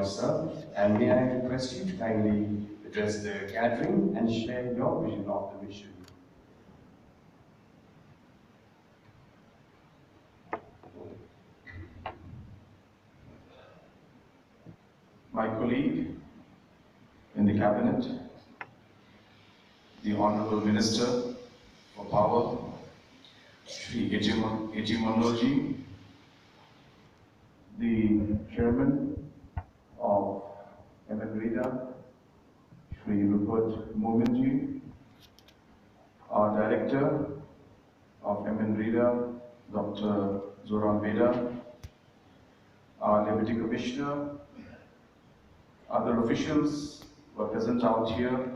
much, sir. And may I request you to kindly address the gathering and share your vision of the mission. My colleague in the cabinet, the Honorable Minister for Power, Shri A.G. Manojji, the Chairman of MNREDA, Shri Rupert Mominji, our Director of MNREDA, Dr. Zoran Beda, our Deputy Commissioner, other officials who are present out here,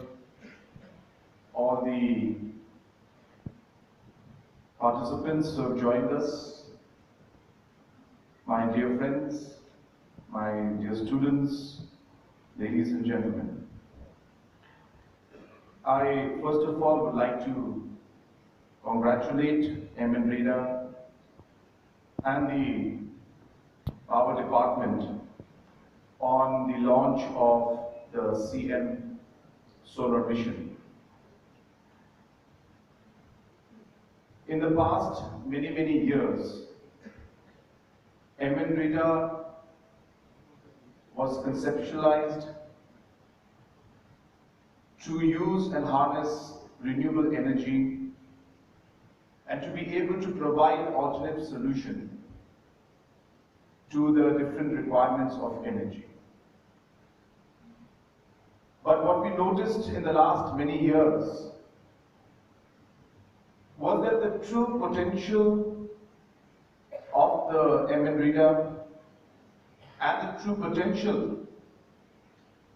all the participants who have joined us, my dear friends, my dear students, ladies and gentlemen. I first of all would like to congratulate MNREDA and the Power Department on the launch of the CM Solar Mission. In the past many years, MNREDA was conceptualized to use and harness renewable energy and to be able to provide an alternate solution to the different requirements of energy. But what we noticed in the last many years was that the true potential of the MNREDA and the true potential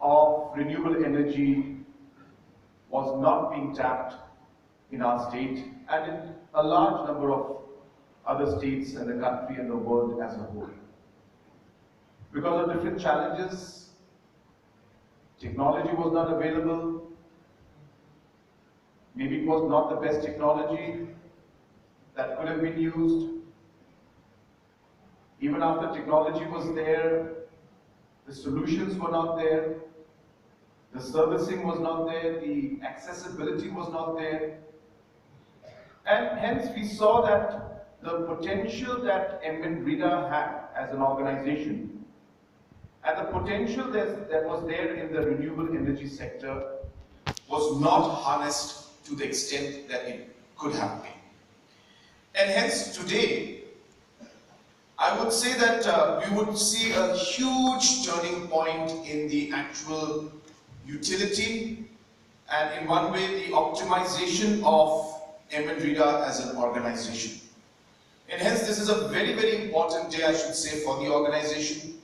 of renewable energy was not being tapped in our state and in a large number of other states in the country and the world as a whole. Because of different challenges, technology was not available, maybe it was not the best technology that could have been used. Even after technology was there, the solutions were not there, the servicing was not there, the accessibility was not there. And hence we saw that the potential that MNREDA had as an organization and the potential that was there in the renewable energy sector was not harnessed to the extent that it could have been. And hence today, I would say that we would see a huge turning point in the actual utility and in one way the optimization of MNREDA as an organization. And hence this is a very important day, I should say, for the organization.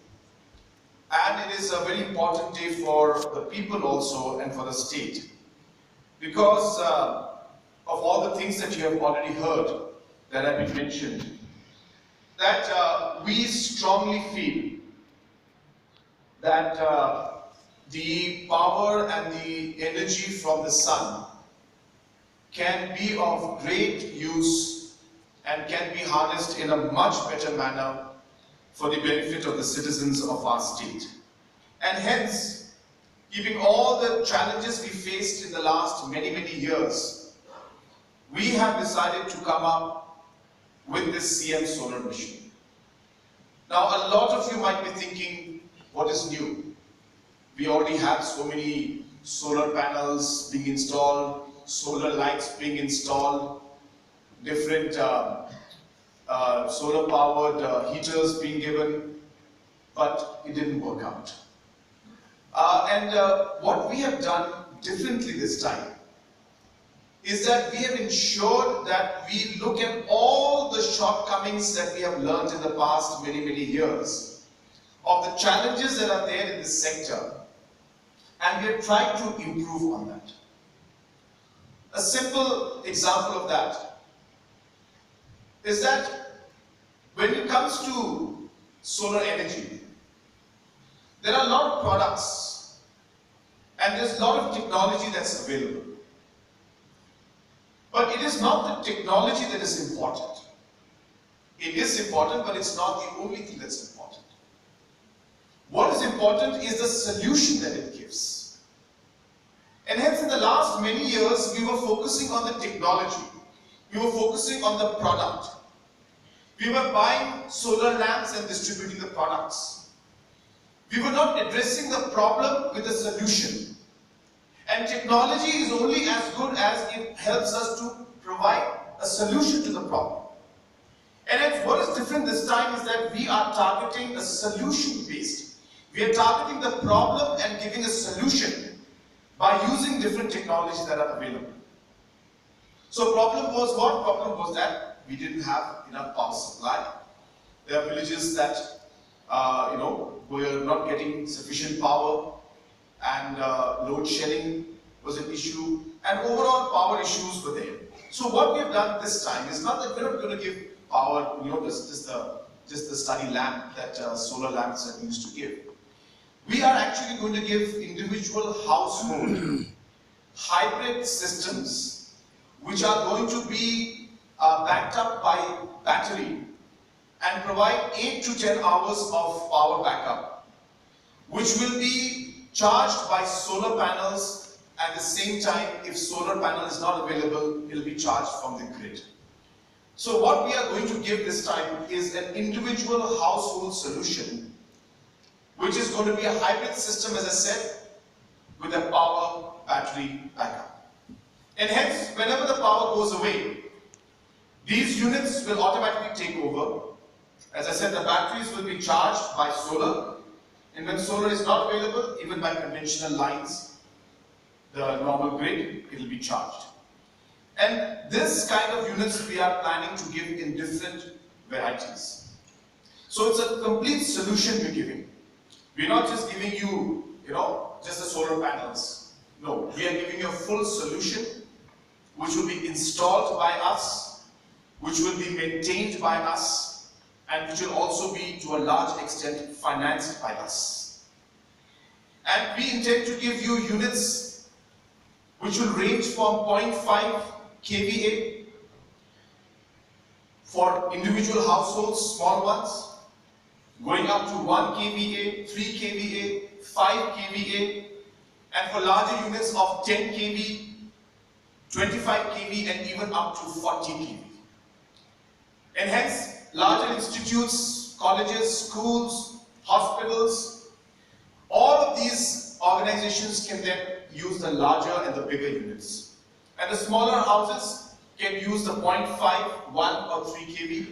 And it is a very important day for the people also and for the state. Because of all the things that you have already heard that have been mentioned, that we strongly feel that the power and the energy from the sun can be of great use and can be harnessed in a much better manner for the benefit of the citizens of our state. And hence, given all the challenges we faced in the last many years, we have decided to come up with this CM Solar Mission. Now, a lot of you might be thinking, what is new? We already have so many solar panels being installed, solar lights being installed, different solar powered heaters being given, but it didn't work out. What we have done differently this time is that we have ensured that we look at all the shortcomings that we have learned in the past many years of the challenges that are there in this sector, and we have tried to improve on that. A simple example of that is that when it comes to solar energy, there are a lot of products and there's a lot of technology that's available. But it is not the technology that is important. It is important, but it's not the only thing that's important. What is important is the solution that it gives. And hence in the last many years, we were focusing on the technology. We were focusing on the product. We were buying solar lamps and distributing the products. We were not addressing the problem with the solution. And technology is only as good as it helps us to provide a solution to the problem. And what is different this time is that we are targeting a solution based. We are targeting the problem and giving a solution by using different technologies that are available. So problem was what? Problem was that we didn't have enough power supply. There are villages that were not getting sufficient power, and load shedding was an issue, and overall power issues were there. So what we have done this time is not that we're not going to give power, just the study lamp that solar lamps are used to give. We are actually going to give individual household hybrid systems which are going to be backed up by battery and provide 8 to 10 hours of power backup, which will be charged by solar panels. At the same time, if solar panel is not available, it will be charged from the grid. So what we are going to give this time is an individual household solution, which is going to be a hybrid system, as I said, with a power battery backup. And hence, whenever the power goes away, these units will automatically take over. As I said, the batteries will be charged by solar, and when solar is not available, even by conventional lines, the normal grid, it will be charged. And this kind of units we are planning to give in different varieties. So it's a complete solution we're giving. We're not just giving you, just the solar panels. No, we are giving you a full solution which will be installed by us, which will be maintained by us, and which will also be to a large extent financed by us. And we intend to give you units which will range from 0.5 kVA for individual households, small ones, going up to 1 kVA, 3 kVA, 5 kVA, and for larger units of 10 kV, 25 kV, and even up to 40 kV. And hence, larger institutes, colleges, schools, hospitals, all of these organizations can then use the larger and the bigger units. And the smaller houses can use the 0.5, 1 or 3 kV.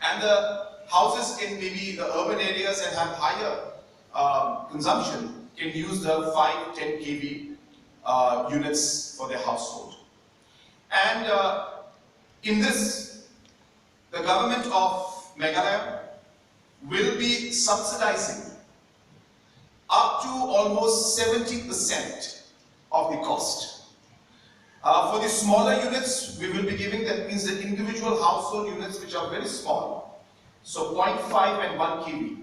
And the houses in maybe the urban areas that have higher consumption can use the 5, 10 kV units for their household. And in this, the government of Meghalaya will be subsidizing up to almost 70% of the cost. For the smaller units, we will be giving, that means the individual household units which are very small, so 0.5 and 1 kV,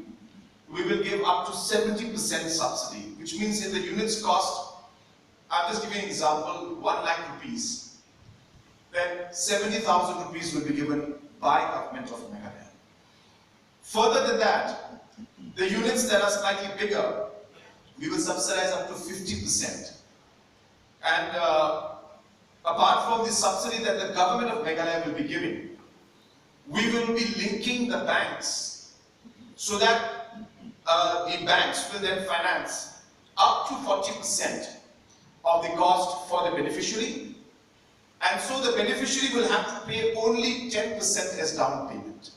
we will give up to 70% subsidy, which means if the units cost, I'm just giving an example, 1 lakh rupees, then 70,000 rupees will be given by government of Meghalaya. Further than that, the units that are slightly bigger, we will subsidize up to 50%. And apart from the subsidy that the government of Meghalaya will be giving, we will be linking the banks so that the banks will then finance up to 40% of the cost for the beneficiary, and so the beneficiary will have to pay only 10% as down payment.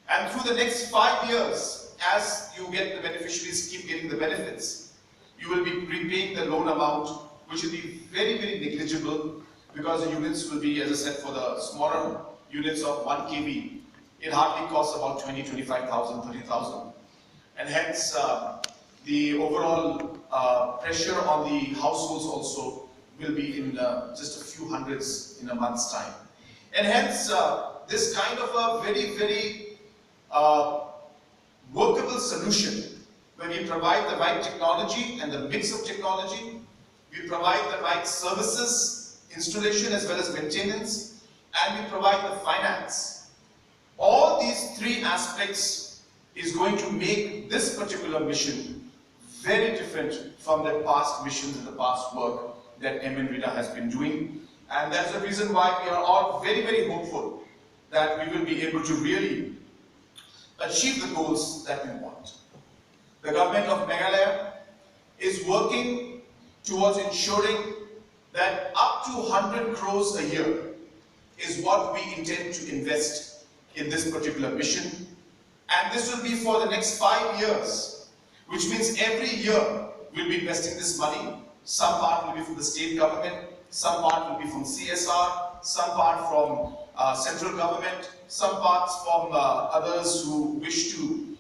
And through the next 5 years, as you get the beneficiaries keep getting the benefits, you will be repaying the loan amount, which will be very, very negligible, because the units will be, as I said, for the smaller units of 1 kV, it hardly costs about 20, 25,000, 30,000. And hence, the overall pressure on the households also will be in just a few hundreds in a month's time. And hence, this kind of a very, very workable solution, when we provide the right technology and the mix of technology, we provide the right services, installation as well as maintenance, and we provide the finance. All these three aspects is going to make this particular mission very different from the past missions and the past work that MNVITA has been doing. And that's the reason why we are all very, very hopeful that we will be able to really achieve the goals that we want. The government of Meghalaya is working towards ensuring that up to 100 crores a year is what we intend to invest in this particular mission. And this will be for the next 5 years, which means every year we'll be investing this money. Some part will be from the state government, some part will be from CSR, some part from central government, some parts from others who wish to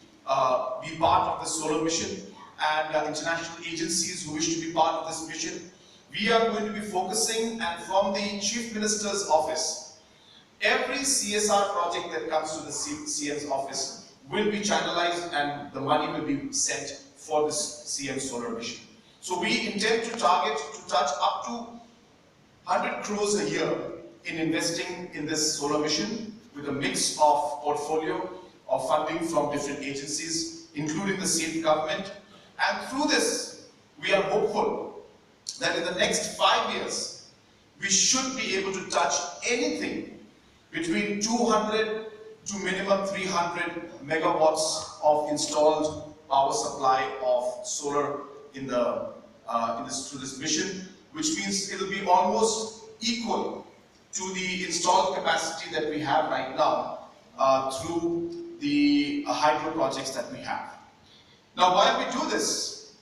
be part of the solar mission, and international agencies who wish to be part of this mission. We are going to be focusing, and from the Chief Minister's office, every CSR project that comes to the CM's office will be channelized and the money will be sent for this CM solar mission. So we intend to target to touch up to 100 crores a year in investing in this solar mission with a mix of portfolio of funding from different agencies, including the state government. And through this, we are hopeful that in the next 5 years, we should be able to touch anything between 200 to minimum 300 megawatts of installed power supply of solar in through this mission, which means it will be almost equal to the installed capacity that we have right now through the hydro projects that we have. Now, while we do this,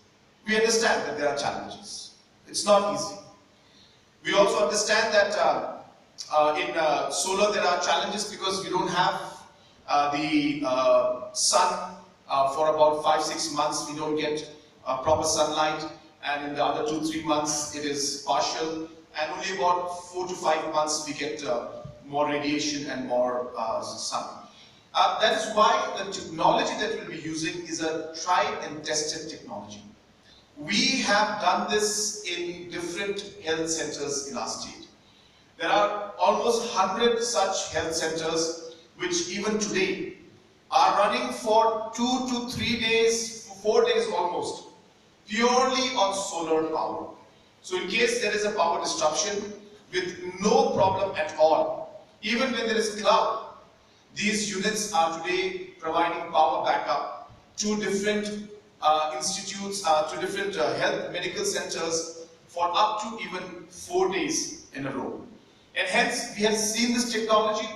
we understand that there are challenges. It's not easy. We also understand that in solar there are challenges because we don't have the sun for about 5-6 months. We don't get proper sunlight, and in the other 2-3 months it is partial, and only about 4 to 5 months we get more radiation and more sun. That is why the technology that we'll be using is a tried and tested technology. We have done this in different health centers in our state. There are almost 100 such health centers which even today are running for 2 to 3 days, 4 days almost, purely on solar power. So in case there is a power disruption with no problem at all, even when there is cloud, these units are today providing power backup to different institutes, to different health medical centers for up to even 4 days in a row. And hence, we have seen this technology,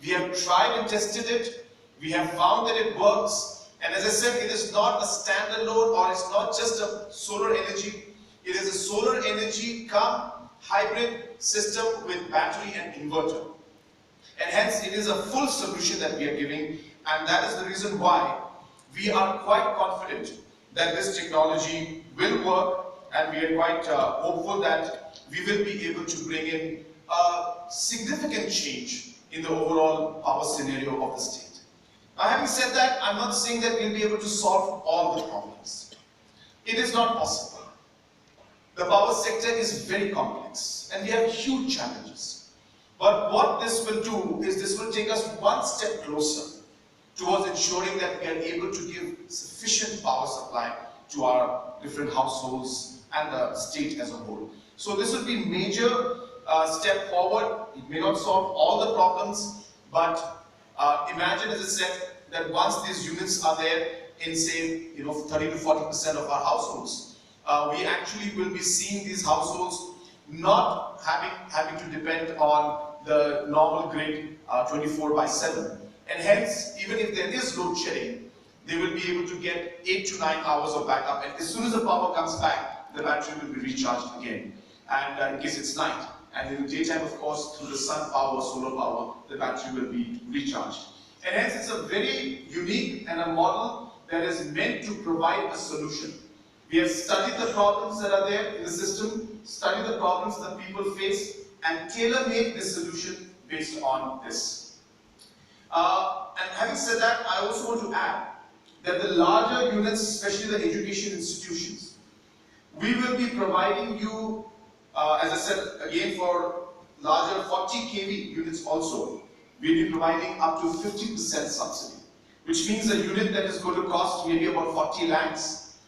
we have tried and tested it, we have found that it works, and as I said, it is not a standalone or it's not just a solar energy, it is a solar energy come hybrid system with battery and inverter. And hence, it is a full solution that we are giving, and that is the reason why we are quite confident that this technology will work, and we are quite hopeful that we will be able to bring in a significant change in the overall power scenario of the state. Now, having said that, I'm not saying that we'll be able to solve all the problems. It is not possible. The power sector is very complex, and we have huge challenges. But what this will do is this will take us one step closer towards ensuring that we are able to give sufficient power supply to our different households and the state as a whole. So this will be a major step forward. It may not solve all the problems, but imagine, as I said, that once these units are there in, say, 30 to 40% of our households, we actually will be seeing these households not having to depend on the normal grid 24/7. And hence, even if there is load shedding, they will be able to get 8 to 9 hours of backup. And as soon as the power comes back, the battery will be recharged again. And in case it's night. And in the daytime, of course, through the sun power, solar power, the battery will be recharged. And hence, it's a very unique and a model that is meant to provide a solution. We have studied the problems that are there in the system, studied the problems that people face, and tailor-made this solution based on this. And having said that, I also want to add that the larger units, especially the education institutions, we will be providing you, as I said again, for larger 40 kV units also, we'll be providing up to 50% subsidy. which means a unit that is going to cost maybe about 40 lakhs.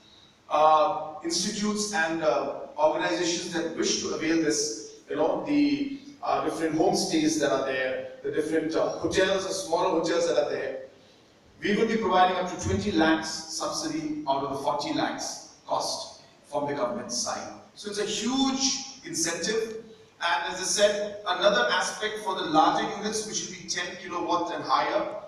Institutes and organizations that wish to avail this, the different homestays that are there, the different hotels or smaller hotels that are there, we will be providing up to 20 lakhs subsidy out of the 40 lakhs cost from the government side. So it's a huge incentive. And as I said, another aspect for the larger units, which will be 10 kilowatts and higher,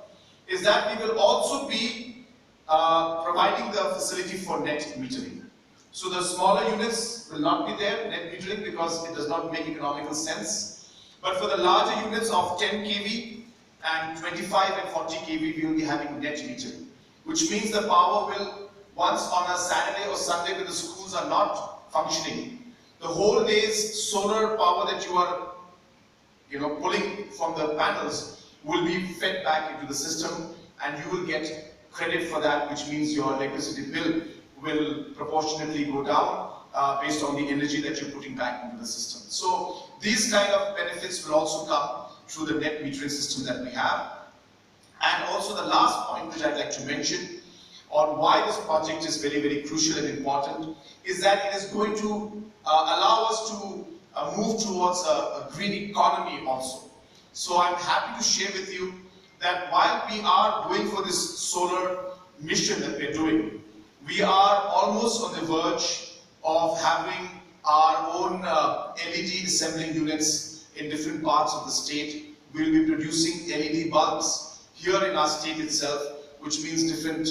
is that we will also be providing the facility for net metering. So the smaller units will not be there, net metering, because it does not make economical sense. But for the larger units of 10 kV and 25 and 40 kV, we will be having net metering, which means the power will, once on a Saturday or Sunday when the schools are not functioning, the whole day's solar power that you are pulling from the panels will be fed back into the system, and you will get credit for that, which means your electricity bill will proportionately go down based on the energy that you're putting back into the system. So these kind of benefits will also come through the net metering system that we have. And also the last point which I'd like to mention on why this project is very, very crucial and important is that it is going to allow us to move towards a green economy also. So I'm happy to share with you that while we are going for this solar mission that we're doing, we are almost on the verge of having our own LED assembling units in different parts of the state. We'll be producing LED bulbs here in our state itself, which means different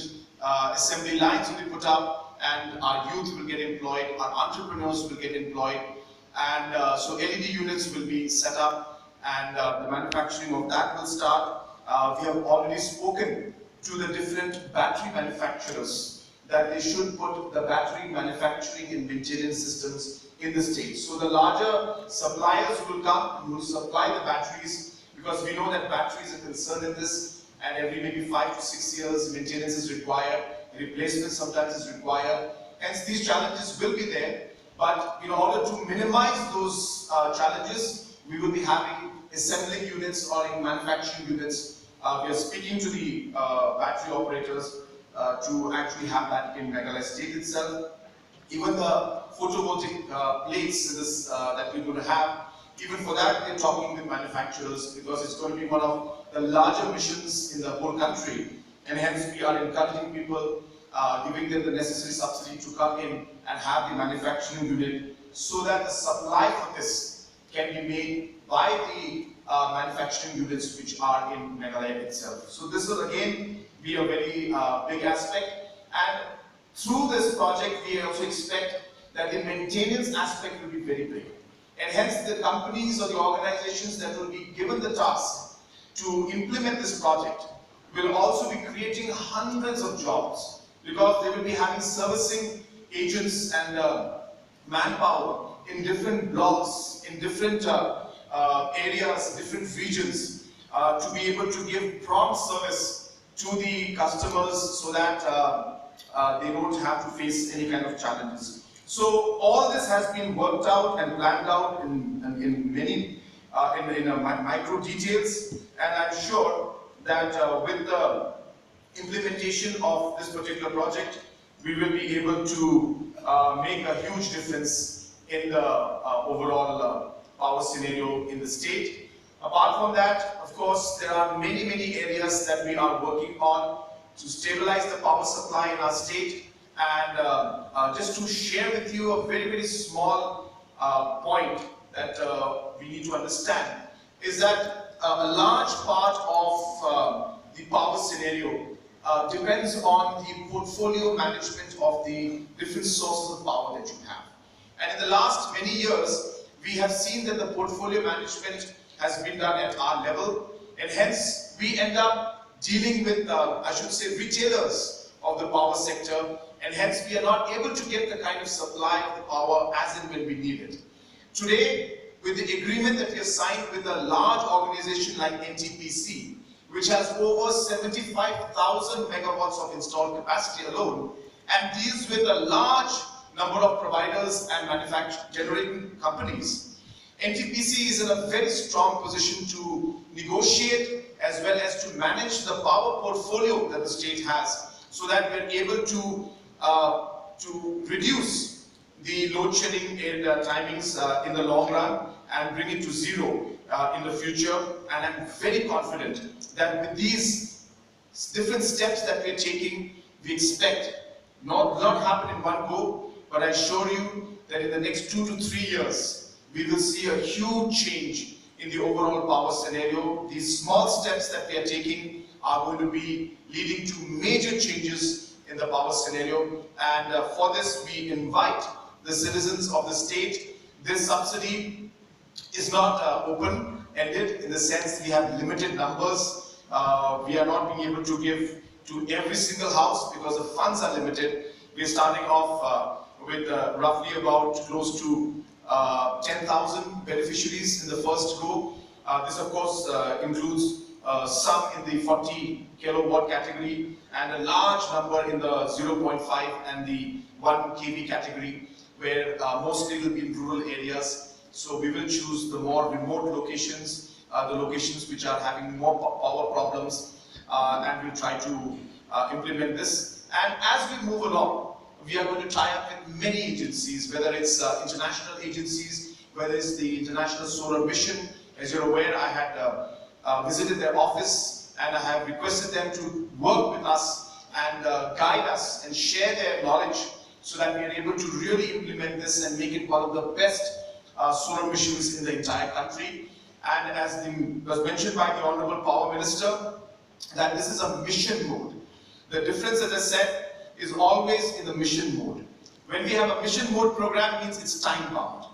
assembly lines will be put up, and our youth will get employed, our entrepreneurs will get employed, and so LED units will be set up, and the manufacturing of that will start. We have already spoken to the different battery manufacturers that they should put the battery manufacturing and maintenance systems in the state. So the larger suppliers will come and will supply the batteries, because we know that batteries are concerned in this, and every maybe 5 to 6 years maintenance is required, replacement sometimes is required. Hence these challenges will be there, but in order to minimize those challenges, we will be having assembling units or in manufacturing units. We are speaking to the battery operators to actually have that in Meghalaya state itself. Even the photovoltaic plates this, that we're going to have, even for that we're talking with manufacturers, because it's going to be one of the larger missions in the whole country, and hence we are encouraging people, giving them the necessary subsidy to come in and have the manufacturing unit, so that the supply for this can be made by the manufacturing units which are in Meghalaya itself. So this will again be a very big aspect, and through this project we also expect that the maintenance aspect will be very big, and hence the companies or the organizations that will be given the task to implement this project will also be creating hundreds of jobs, because they will be having servicing agents and manpower in different blocks, in different areas, different regions, to be able to give prompt service to the customers, so that they don't have to face any kind of challenges. So all this has been worked out and planned out in many micro details, and I'm sure that with the implementation of this particular project, we will be able to make a huge difference in the overall power scenario in the state. Apart from that, of course, there are many areas that we are working on to stabilize the power supply in our state. And just to share with you a very small point that we need to understand is that a large part of the power scenario depends on the portfolio management of the different sources of power that you have. And in the last many years, we have seen that the portfolio management has been done at our level, and hence we end up dealing with, I should say, retailers of the power sector, and hence we are not able to get the kind of supply of the power as and when we need it. Today, with the agreement that we have signed with a large organization like NTPC, which has over 75,000 megawatts of installed capacity alone, and deals with a large number of providers and generating companies, NTPC is in a very strong position to negotiate as well as to manage the power portfolio that the state has, so that we are able to reduce the load shedding timings in the long run and bring it to zero in the future. And I'm very confident that with these different steps that we're taking, we expect not happen in one go, but I assure you that in the next 2 to 3 years, we will see a huge change in the overall power scenario. These small steps that we are taking are going to be leading to major changes in the power scenario. And for this, we invite the citizens of the state. This subsidy is not open-ended in the sense we have limited numbers. We are not being able to give to every single house because the funds are limited. We are starting off with roughly about close to 10,000 beneficiaries in the first go. This of course includes some in the 40 kilowatt category and a large number in the 0.5 and the 1 kV category, where mostly it will be in rural areas. So we will choose the more remote locations, the locations which are having more power problems, and we'll try to implement this. And as we move along, we are going to tie up with many agencies, whether it's international agencies, whether it's the International Solar Mission. As you're aware, I had visited their office and I have requested them to work with us and guide us and share their knowledge so that we are able to really implement this and make it one of the best solar missions in the entire country. And as was mentioned by the Honorable Power Minister, that this is a mission mode. The difference, as I said, is always in the mission mode. When we have a mission mode program, it means it's time bound.